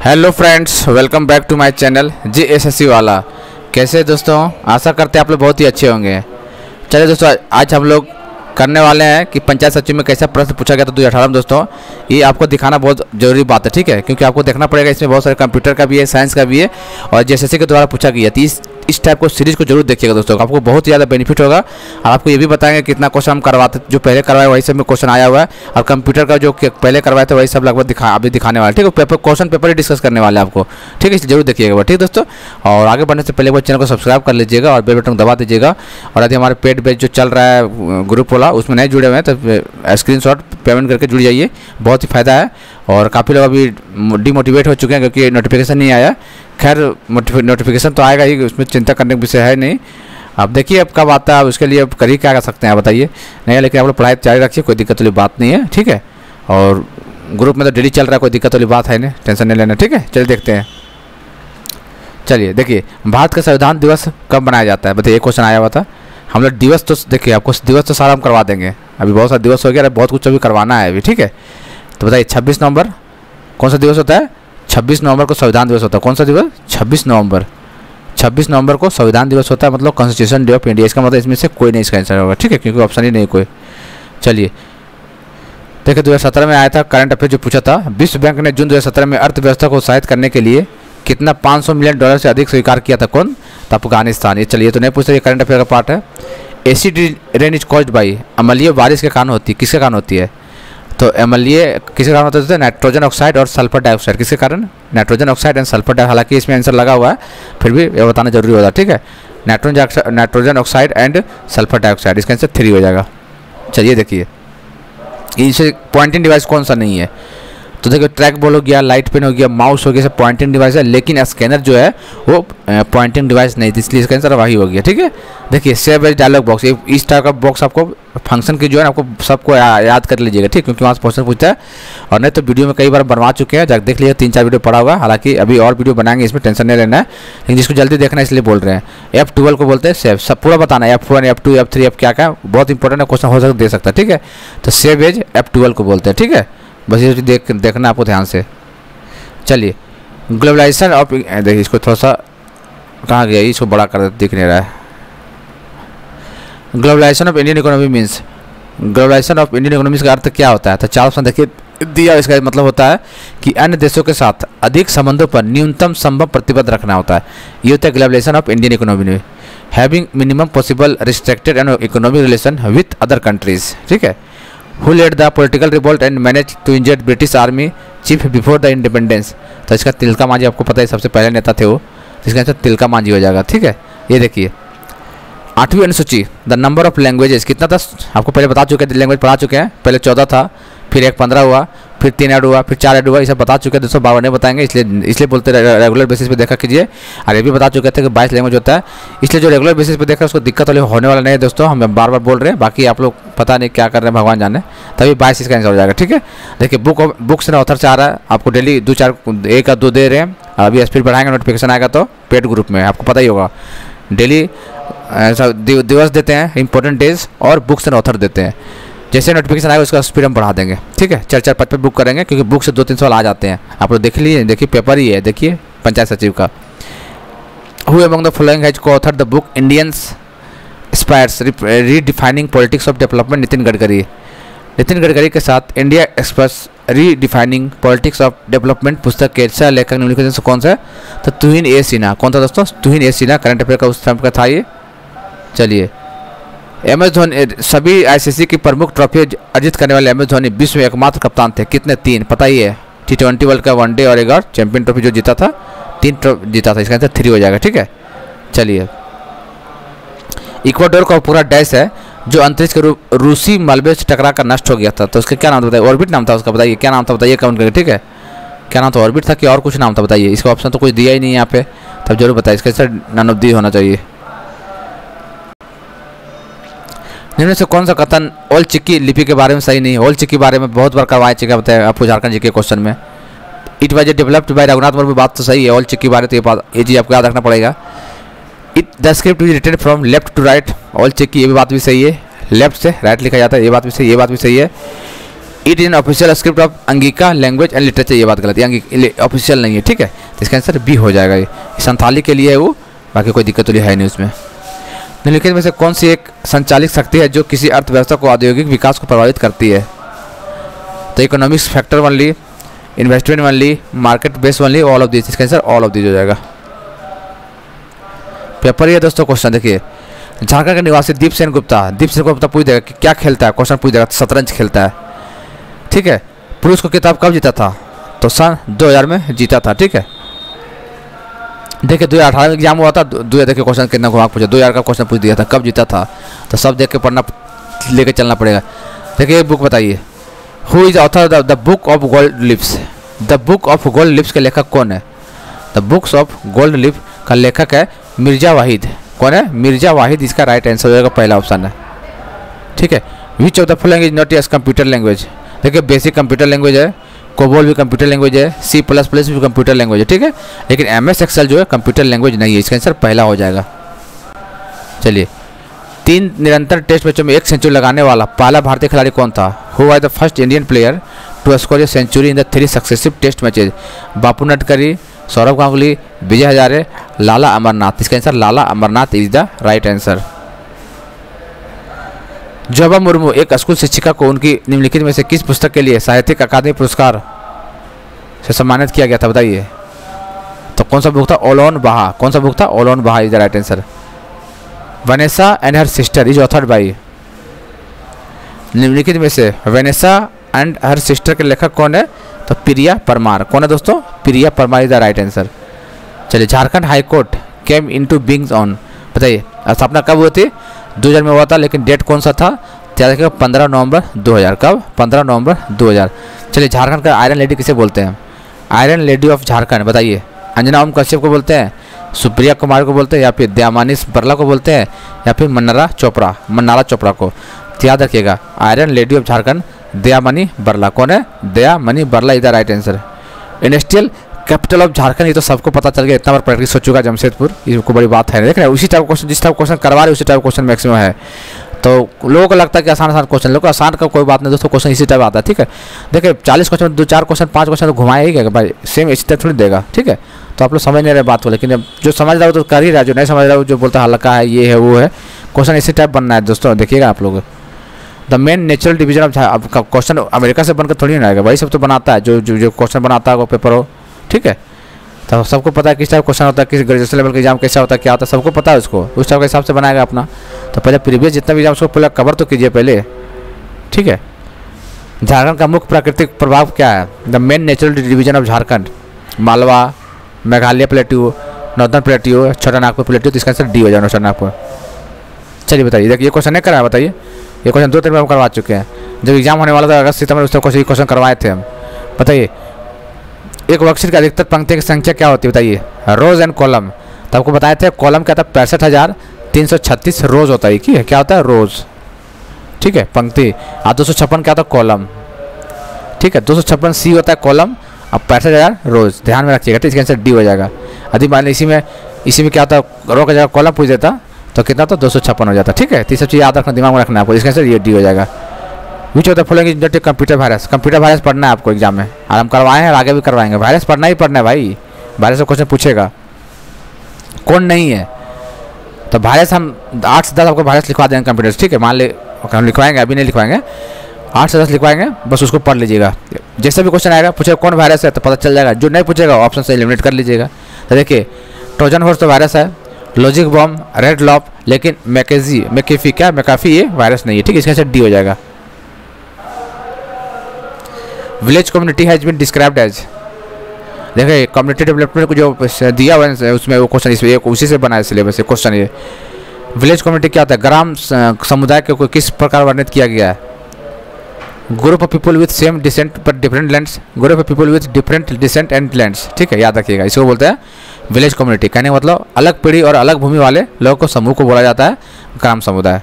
Hello friends, welcome back to my channel JSSC वाला। कैसे दोस्तों, आशा करते हैं आप लोग बहुत ही अच्छे होंगे। चलिए दोस्तों, आज हम लोग करने वाले हैं कि पंचायत सचिव में कैसा प्रश्न पूछा गया था 2018 में। दोस्तों ये आपको दिखाना बहुत ज़रूरी बात है, ठीक है, क्योंकि आपको देखना पड़ेगा। इसमें बहुत सारे कंप्यूटर का भी है, साइंस का भी है और JSSC के द्वारा पूछा गया। तो इस टाइप को सीरीज़ को जरूर देखिएगा दोस्तों, आपको बहुत ही ज़्यादा बेनिफिट होगा। और आपको ये भी बताएंगे कितना क्वेश्चन हम करवाते, जो पहले करवाए वही सब में क्वेश्चन आया हुआ है, और कंप्यूटर का जो पहले करवाए थे वही सब लगभग अभी दिखाने वाले, ठीक है। क्वेश्चन पेपर ही डिस्कस करने वाले आपको, ठीक है, इसलिए जरूर देखिएगा, ठीक है दोस्तों। और आगे बढ़ने से पहले वो चैनल को सब्सक्राइब कर लीजिएगा और बेल बटन दबा दीजिएगा। और यदि हमारे पेड बैच जो चल रहा है ग्रुप वाला, उसमें नहीं जुड़े हुए हैं तो स्क्रीनशॉट पेमेंट करके जुड़ जाइए, बहुत ही फ़ायदा है। और काफ़ी लोग अभी डिमोटिवेट हो चुके हैं क्योंकि नोटिफिकेशन नहीं आया। खैर नोटिफिकेशन तो आएगा ही, उसमें चिंता करने का विषय है नहीं। अब देखिए अब कब आता है, उसके लिए अब करिए क्या कर सकते हैं आप बताइए। नहीं, लेकिन आप लोग पढ़ाई जारी रखिए, कोई दिक्कत वाली बात नहीं है, ठीक है। और ग्रुप में तो डेली चल रहा है, कोई दिक्कत वाली बात है नहीं, टेंशन नहीं लेना, ठीक है। चलिए देखते हैं। चलिए देखिए, भारत का संविधान दिवस कब मनाया जाता है बताइए। एक क्वेश्चन आया हुआ था। हम लोग दिवस तो देखिए, आपको दिवस तो सारा हम करवा देंगे, अभी बहुत सारा दिवस हो गया, बहुत कुछ अभी करवाना है अभी, ठीक है। तो बताइए 26 नवंबर कौन सा दिवस होता है? 26 नवंबर को संविधान दिवस होता है। कौन सा दिवस? 26 नवंबर। 26 नवंबर को संविधान दिवस होता है, मतलब कॉन्स्टिट्यूशन डे ऑफ इंडिया। इसका मतलब इसमें से कोई नहीं इसका आंसर होगा, ठीक है, क्योंकि ऑप्शन ही नहीं कोई। चलिए देखिए, 2017 में आया था करंट अफेयर जो पूछा था। विश्व बैंक ने जून 2017 में अर्थव्यवस्था को उत्साहित करने के लिए कितना $500 मिलियन से अधिक स्वीकार किया था? कौन? तो अफगानिस्तान। ये चलिए तो नहीं पूछते, ये करंट अफेयर का पार्ट है। Acid rain is caused by, अम्लीय बारिश के कारण होती है, किसके कारण होती है? तो अम्लीय किसके कारण होता है? नाइट्रोजन ऑक्साइड और सल्फर डाइऑक्साइड। किसके कारण? Nitrogen oxide and sulphur dioxide. हालांकि इसमें आंसर लगा हुआ है, फिर भी ये बताना जरूरी होता है, ठीक है। Nitrogen oxide and sulphur dioxide, इसका आंसर 3 हो जाएगा। चलिए देखिए, इनसे पॉइंटिंग डिवाइस कौन सा नहीं है? तो देखिए, ट्रैक बॉल हो गया, लाइट पेन हो गया, माउस हो गया, सब पॉइंटिंग डिवाइस है, लेकिन स्कैनर जो है वो पॉइंटिंग डिवाइस नहीं थी, इसलिए इसका आंसर वही हो गया, ठीक है। देखिए सेव एज डायलॉग बॉक्स, इस टाइप का बॉक्स आपको फंक्शन की जो है ना, आपको सबको याद कर लीजिएगा, ठीक, क्योंकि वहाँ से क्वेश्चन पूछता है। और नहीं तो वीडियो में कई बार बनवा चुके हैं, देख लीजिए 3-4 वीडियो पड़ा हुआ है। हालांकि अभी और वीडियो बनाएंगे, इसमें टेंशन नहीं लेना है, लेकिन जिसको जल्दी देखना है इसलिए बोल रहे हैं। F12 को बोलते हैं सेव, सब पूरा बताना है, F1 F2 F3 F क्या क्या, बहुत इंपॉर्टेंट है, क्वेश्चन हो सकता दे सकता है, ठीक है। तो सेव एज F12 को बोलते हैं, ठीक है। बस ये देखना आपको ध्यान से। चलिए, ग्लोबलाइजेशन ऑफ, देखिए इसको थोड़ा सा कहाँ गया, इसको बड़ा कर दिख नहीं रहा है। Globalisation of Indian economy means, globalisation of Indian economy का अर्थ क्या होता है? तो 4 ऑप्शन देखिए दिया, इसका मतलब होता है कि अन्य देशों के साथ अधिक संबंधों पर न्यूनतम संभव प्रतिबद्ध रखना होता है। ये होता है ग्लोबलाइजेशन ऑफ इंडियन इकोनॉमी में। Having minimum possible restricted and economic relation with other countries, ठीक है। Who led the political revolt and managed to injure British Army chief before the independence? तो इसका तिलका मांझी, आपको पता है सबसे पहले नेता थे वो, इसका आंसर तिलका मांझी हो जाएगा, ठीक है। ये देखिए 8वीं अनुसूची, द नंबर ऑफ लैंग्वेजेस कितना था? आपको पहले बता चुके हैं, लैंग्वेज पढ़ा चुके हैं। पहले 14 था, फिर 1 15 हुआ, फिर 3 ऐड हुआ, फिर 4 ऐड हुआ, ये सब बता चुके हैं दोस्तों, बार नहीं बताएंगे, इसलिए बोलते रेगुलर बेसिस पे देखा कीजिए। और ये भी बता चुके थे कि 22 लैंग्वेज होता है, इसलिए जो रेगुलर बेसिस पे देखा उसको दिक्कत होने वाला नहीं है दोस्तों, हम बार बार बोल रहे हैं। बाकी आप लोग पता नहीं क्या कर रहे हैं, भगवान जाने, तभी 22 इसका आंसर हो जाएगा, ठीक है। देखिए बुक्स ने ऑथर से आ रहा है, आपको डेली 2-4 1 या 2 दे रहे हैं। अभी स्पीड बढ़ाएंगे, नोटिफिकेशन आएगा तो पेड ग्रुप में, आपको पता ही होगा, डेली दिवस देते हैं, इंपॉर्टेंट डेज, और बुक्स एंड ऑथर देते हैं। जैसे नोटिफिकेशन आएगा उसका स्पीड हम बढ़ा देंगे, ठीक है। 4-4 5 बुक करेंगे, क्योंकि बुक से 2-3 सवाल आ जाते हैं। आप लोग देख लीजिए, देखिए पेपर ही है, देखिए पंचायत सचिव का। Who among the following has co-authored the book Indians aspires redefining politics of development? Nitin Gadkari. Nitin Gadkari के साथ India Express redefining politics of development पुस्तक के सह लेखक निम्नलिखित से कौन सा है? तो तुहिन ए सिन्हा। कौन था दोस्तों? तुहिन ए सिन्हा, करंट अफेयर का उस टाइम का था ये। चलिए, MS धोनी, सभी ICC की प्रमुख ट्रॉफी अर्जित करने वाले MS धोनी विश्व में एकमात्र कप्तान थे, कितने? 3, पता ही है। T20 वर्ल्ड का, वनडे और एक और चैंपियन ट्रॉफी जो जीता था, 3 जीता था, इसका आंसर 3 हो जाएगा, ठीक है। चलिए, इक्वाडोर का पूरा डैश है जो अंतरिक्ष के रूसी मलबे से टकरा कर नष्ट हो गया था, तो उसका क्या नाम था बताइए? ऑर्बिट नाम था उसका, बताइए क्या नाम था, बताइए काउंट करके, ठीक है। क्या नाम था? ऑर्बिट था कि और कुछ नाम था बताइए? इसका ऑप्शन तो कुछ दिया ही नहीं यहाँ पे, तब जरूर बताइए, इसका आंसर नन ऑफ दी होना चाहिए। निम्न से कौन सा कथन ओल चिकी लिपि के बारे में सही नहीं है? ओल चिकी बारे में बहुत बार करवाया चुका, बताया आपको झारखंड जी के क्वेश्चन में। It was developed by Raghunath Murmu, बात तो सही है। ओल चिकी बारे तो ये चीज़ आपको याद रखना पड़ेगा। It the script is written from left to right, Ol Chiki, ये भी बात भी सही है, लेफ्ट से राइट लिखा जाता है, ये बात भी सही, ये बात भी सही है। It is an official script of Angika language and literature. ये बात गलत है, ऑफिशियल नहीं है, ठीक है। तो इसका आंसर बी हो जाएगा। ये संथाली के लिए है वो, बाकी कोई दिक्कत तो है नहीं उसमें। निम्नलिखित में से कौन सी एक संचालित शक्ति है जो किसी अर्थव्यवस्था को औद्योगिक विकास को प्रभावित करती है? तो economics factor only, investment only, market base only, all of this. इसका आंसर ऑल ऑफ दिस हो जाएगा। पेपर ये दोस्तों क्वेश्चन देखिए, झारखंड के निवासी दीप सेन गुप्ता पूछ देगा कि क्या खेलता है, क्वेश्चन पूछ देगा, शतरंज खेलता है, ठीक है। पुरुष को किताब कब जीता था? तो सन 2000 में जीता था, ठीक है। देखिए 2018 में एग्जाम हुआ था, देखिए क्वेश्चन कितना घुमा पूछा, 2000 का क्वेश्चन पूछ दिया था, कब जीता था, तो सब देख के पढ़ना लेके चलना पड़ेगा। देखिए बुक बताइए, who is author the book of gold lips? The book of gold lips के लेखक कौन है? The books of gold lip का लेखक है मिर्जा वाहिद। कौन है? मिर्जा वाहिद। इसका राइट आंसर हो जाएगा, पहला ऑप्शन है, ठीक है। Which of the following is not as computer language? देखिए बेसिक कंप्यूटर लैंग्वेज है, कोबोल भी कंप्यूटर लैंग्वेज है, C++ भी कंप्यूटर लैंग्वेज है, ठीक है। लेकिन MS Excel जो है कंप्यूटर लैंग्वेज नहीं है। इसका आंसर पहला हो जाएगा। चलिए, 3 निरंतर टेस्ट मैचों में 1 सेंचुरी लगाने वाला पहला भारतीय खिलाड़ी कौन था? Who was the first Indian player to score a century in the 3 successive test matches? Bapu Nadkarni, Saurav Ganguly, Vijay Hazare, Lala Amarnath. इसका answer Lala Amarnath is the right answer. Joba Murmu एक स्कूल शिक्षिका को उनकी निम्नलिखित में से किस पुस्तक के लिए साहित्यिक अकादमी पुरस्कार से सम्मानित किया गया था? बताइए। तो कौन सा बुक था? ओलोन बाहा। कौन सा बुक था? ओलोन बाहा is the right answer. Vanessa and her sister is authored bye? निम्नलिखित में से वनेसा एंड हर सिस्टर के लेखक कौन है? तो प्रिया परमार। कौन है दोस्तों? Priya Parmar is the right answer. चलिए, Jharkhand high court came into being on? बताइए, स्थापना कब हुई थी? 2000 में हुआ था, लेकिन डेट कौन सा था? याद रखिएगा, 15 नवंबर 2000। कब? 15 नवंबर 2000। चलिए, झारखंड का आयरन लेडी किसे बोलते हैं? आयरन लेडी ऑफ झारखंड बताइए। अंजना ओम कश्यप को बोलते हैं, सुप्रिया कुमार को बोलते हैं, या फिर दयामानी बरला को बोलते हैं, या फिर मन्नारा चोपड़ा को? तो याद रखिएगा, iron lady of Jharkhand Dayamani Barla. कौन है? Dayamani Barla is the right answer. Industrial capital of Jharkhand, ये तो सबको पता चल गया, इतना बार प्रैक्टिस हो चुका है जमशेदपुर, इसको बड़ी बात है। देख रहे हैं, उसी टाइप क्वेश्चन, जिस टाइप क्वेश्चन करवा रहे उसी टाइप क्वेश्चन मैक्सिमम है। तो लोगों को लगता है कि आसान क्वेश्चन, लोगों को आसान का कोई बात नहीं दोस्तों, क्वेश्चन इसी टाइप आता है, ठीक है। देखिए 40 क्वेश्चन 2-4 क्वेश्चन 5 क्वेश्चन तो घुमाएगा भाई, सेम इसी टाइप थोड़ी देगा, ठीक है। तो आप लोग समझ नहीं रहे बात को, लेकिन जो समझ रहा हो तो कर ही रहा है, जो नहीं समझ रहा हो जो बोलता है हल्का है, ये है वो है, क्वेश्चन इसी टाइप बनना है दोस्तों। देखिएगा आप लोग, the main natural division of question America से बनकर थोड़ी ना आएगा, वही सब तो बनाता है जो क्वेश्चन बनाता है वो पेपर हो, ठीक है। तो सबको पता है किस टाइप क्वेश्चन होता है, किस ग्रेजुएशन लेवल का एग्जाम कैसा होता है, क्या होता है, सबको पता है उसको, उस टाइप के हिसाब से बनाएगा अपना। तो पहले प्रीवियस जितना भी एग्जाम उसको पहले कवर तो कीजिए पहले, ठीक है। झारखंड का मुख्य प्राकृतिक प्रभाव क्या है? The main natural division of Jharkhand, Malwa, Meghalaya plateau, northern plateau, छोटा नागपुर प्लेट्यू। तो इसका आंसर डी हो जाए, छोटा नागपुर। चलिए बताइए, देखिए ये क्वेश्चन नहीं कराया, बताइए। ये क्वेश्चन 2-3 बार हम करवा चुके हैं, जब एग्जाम होने वाला था अगस्त सितंबर, उस क्वेश्चन करवाए थे हम। बताइए, एक वर्कशीट की अधिकतर पंक्ति की संख्या क्या होती है? बताइए। रोज एंड कॉलम, तो आपको बताए थे कॉलम क्या था? 65,336 रोज होता है, कि क्या होता है? रोज, ठीक है, पंक्ति। और 256 क्या होता है? कॉलम, ठीक है। 256 सी होता है कॉलम, अब 65,000 रोज, ध्यान में रखिएगा, ठीक है। इसका आंसर डी हो जाएगा। यदि मान ली इसी में क्या होता है, रो का जगह कॉलम पूछ देता तो कितना तो 256 हो जाता, ठीक है। तो ये सब चीज़ याद रखना, दिमाग में रखना है आपको। इसका आंसर ये डी हो जाएगा। विच of the following is not a computer virus? Computer virus पढ़ना है आपको एग्जाम में, और हम करवाए हैं और आगे भी करवाएंगे। वायरस पढ़ना ही पढ़ना है भाई, वायरस का क्वेश्चन पूछेगा, कौन नहीं है। तो वायरस हम 8 से 10 आपको वायरस लिखवा देंगे कंप्यूटर, ठीक है। मान ले हम लिखवाएंगे, अभी नहीं लिखवाएंगे, 8 से 10 लिखवाएंगे, बस उसको पढ़ लीजिएगा। जैसे भी क्वेश्चन आएगा पूछेगा कौन वायरस है तो पता चल जाएगा, जो नहीं पूछेगा ऑप्शन से एलिमिनेट कर लीजिएगा। तो देखिए, ट्रोजन हॉर्स तो वायरस है, लॉजिक बॉम्ब, रेड लॉप, लेकिन मैकेफी ये वायरस नहीं है, ठीक है। इसका आंसर डी हो जाएगा। Village community has been described as, देखिए कम्युनिटी डेवलपमेंट को जो दिया हुआ है उसमें वो क्वेश्चन इसमें उसी से बना है सिलेबस से क्वेश्चन। ये विलेज कम्युनिटी क्या होता है? ग्राम समुदाय को किस प्रकार वर्णित किया गया है? Group of people with same descent पर different lands, group of people with different descent and lands, ठीक है, याद रखिएगा। इसको बोलते हैं विलेज कम्युनिटी। कहने का मतलब अलग पीढ़ी और अलग भूमि वाले लोगों को समूह को बोला जाता है ग्राम समुदाय।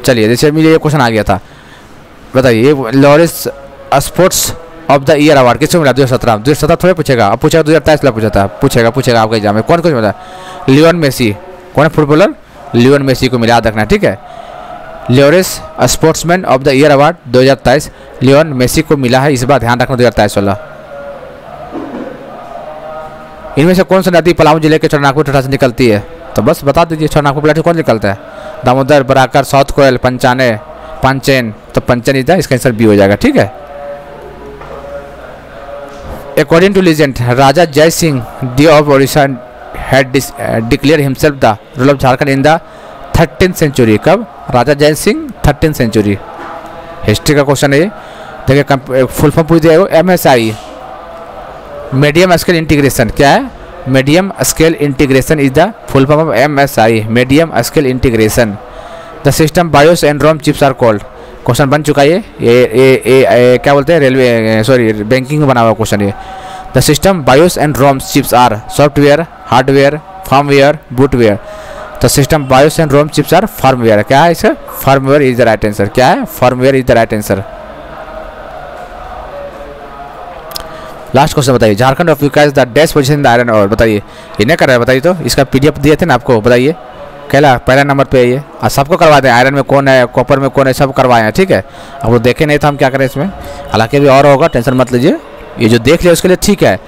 चलिए, जैसे मुझे ये क्वेश्चन आ गया था, बताइए ये Lawrence sports of the year award किसको मिला? 2017 थोड़े पूछेगा, अब पूछेगा 2023 पूछा था, पूछेगा आपका एग्जाम में, कौन कुछ मिला? लियोन मेसी, कौन है फुटबॉलर? लियोन मेसी को मिला, याद रखना, ठीक है। Laureus sportsman of the year award 2023 Lionel Messi को मिला है इस बार, ध्यान रखना 2023 वाला। इनमें से कौन सा नदी पलामू जिले के चरनाकपुर ठेठा से निकलती है? तो बस बता दीजिए, चरनाकपुर प्लेट कौन निकलता है? दामोदर, बराकर, साउथ कोयल, पंचाने, पंचेन। तो पंचन इधर, इसका आंसर बी हो जाएगा, ठीक है। According to legend Raja Jai Singh D of Odisha had declare himself the rule of Jharkhand in the 13th century. कब? Raja Jai Singh 13th century. History का क्वेश्चन है। देखिए फुल फॉर्म पूछ दिया, MSI मीडियम स्केल इंटीग्रेशन। क्या है? Medium scale integration is the full form of MSI medium scale integration. The system BIOS and ROM chips are called. Question बन चुका है ये क्या बोलते हैं, रेलवे सॉरी बैंकिंग में बना हुआ क्वेश्चन ये। The system BIOS and ROM chips are software, hardware, firmware, bootware. The system BIOS and ROM chips are firmware. क्या है इसका? Firmware is the right answer. क्या है? Firmware is the right answer. Last question बताइए, Jharkhand occupies the dash position in the iron ore. बताइए, ये नहीं कर रहा है, बताइए तो। इसका PDF दिए थे ना आपको, बताइए। कहला पहला नंबर पे ये, और सबको करवा दें, आयरन में कौन है, कॉपर में कौन है, सब करवाए हैं, ठीक है। अब वो देखे नहीं था, हम क्या करें इसमें। हालांकि अभी और होगा, टेंशन मत लीजिए। ये जो देख लिया उसके लिए ठीक है,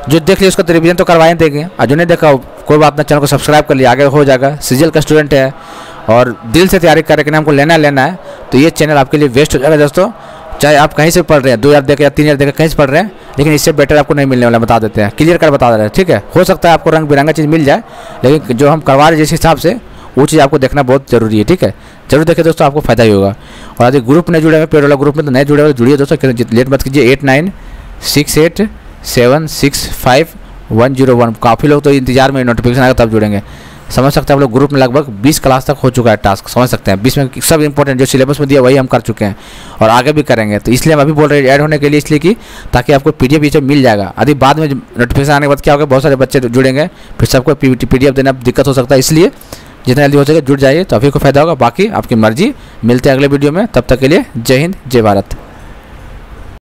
जो देख लिया उसका तो रिविजन तो करवाएं देंगे, और जो नहीं देखा कोई बात ना, चैनल को सब्सक्राइब कर लिया, आगे हो जाएगा। CGL का स्टूडेंट है और दिल से तैयारी कर रहे हैं, हमको लेना है, तो ये चैनल आपके लिए वेस्ट हो जाएगा दोस्तों। चाहे आप कहीं से पढ़ रहे हैं, 2 ईयर देखे या 3 ईयर देखे, कहीं से पढ़ रहे हैं, लेकिन इससे बेटर आपको नहीं मिलने वाला, बता देते हैं, क्लियर कर बता रहे हैं, ठीक है। हो सकता है आपको रंग बिरंगा चीज़ मिल जाए, लेकिन जो हम करवा रहे हैं जिस हिसाब से, वो चीज़ आपको देखना बहुत जरूरी है, ठीक है। जरूर देखिए दोस्तों, आपको फायदा ही होगा। और यदि ग्रुप नहीं जुड़े हुए, पेड वाला ग्रुप में, तो नए जुड़े हुए जुड़िए दोस्तों, लेट मत कीजिए। 8968765101। काफ़ी लोग तो इंतजार में, नोटिफिकेशन आएगा तब जुड़ेंगे। समझ सकते हैं आप लोग, ग्रुप में लगभग 20 क्लास तक हो चुका है टास्क, समझ सकते हैं। 20 में सब इंपॉर्टेंट जो सिलेबस में दिया वही हम कर चुके हैं, और आगे भी करेंगे। तो इसलिए हम अभी बोल रहे हैं ऐड होने के लिए, इसलिए कि ताकि आपको PDF ये मिल जाएगा। अभी बाद में नोटिफिकेशन आने के बाद क्या होगा, बहुत सारे बच्चे जुड़ेंगे, फिर सबको PDF देना दिक्कत हो सकता है। इसलिए जितना जल्दी हो सके जुड़ जाइए, तो अभी को फायदा होगा। बाकी आपकी मर्जी। मिलते हैं अगले वीडियो में, तब तक के लिए जय हिंद, जय भारत।